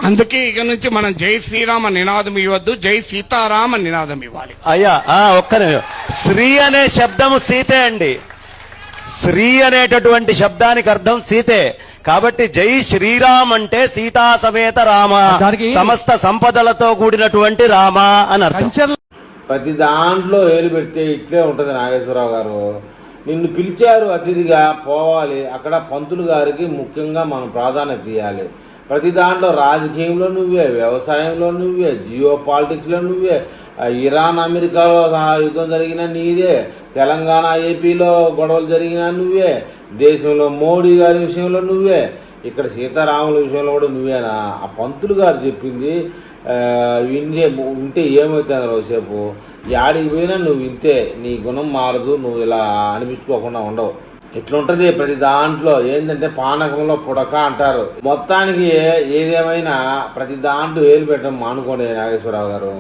అందుకే ఇక నుంచి మనం జై శ్రీరామ నినాదం ఇవ్వద్దు, జై సీతారామ నినాదం ఇవ్వాలి. అయ్యా ఒక్క నిమిషం. శ్రీ అనే శబ్దము సీతే అండి. శ్రీ అనేటటువంటి శబ్దానికి అర్థం సీతే. కాబట్టి జై శ్రీరామ్ అంటే సీతా సమేత రామ, సమస్త సంపదలతో కూడినటువంటి రామ అని అర్థం. ప్రతి దాంట్లో ఏలు పెడితే ఇట్లే ఉంటుంది నాగేశ్వరరావు గారు. నిన్ను పిలిచారు అతిథిగా, పోవాలి. అక్కడ పంతులు గారికి ముఖ్యంగా మనం ప్రాధాన్యత ఇవ్వాలి. ప్రతి దాంట్లో రాజకీయంలో నువ్వే, వ్యవసాయంలో నువ్వే, జియో పాలిటిక్స్లో నువ్వే, ఇరాన్ అమెరికాలో యుద్ధం జరిగినా నీదే, తెలంగాణ ఏపీలో గొడవలు జరిగినా నువ్వే, దేశంలో మోడీ గారి విషయంలో నువ్వే, ఇక్కడ సీతారాముల విషయంలో కూడా నువ్వేనా? ఆ పంతులు గారు చెప్పింది వింటే ఏమవుతుంది రోజుసేపు, యాడికి పోయినా నువ్వు వింతే, నీ గుణం మారదు, నువ్వు ఇలా అనిపించుకోకుండా ఉండవు. ఇట్లుంటది ప్రతి దాంట్లో. ఏంటంటే పానకంలో పుడక అంటారు. మొత్తానికి ఏదేమైనా ప్రతి దాంట్లో ఏలు పెట్టడం మానుకోండి నాగేశ్వరరావు గారు.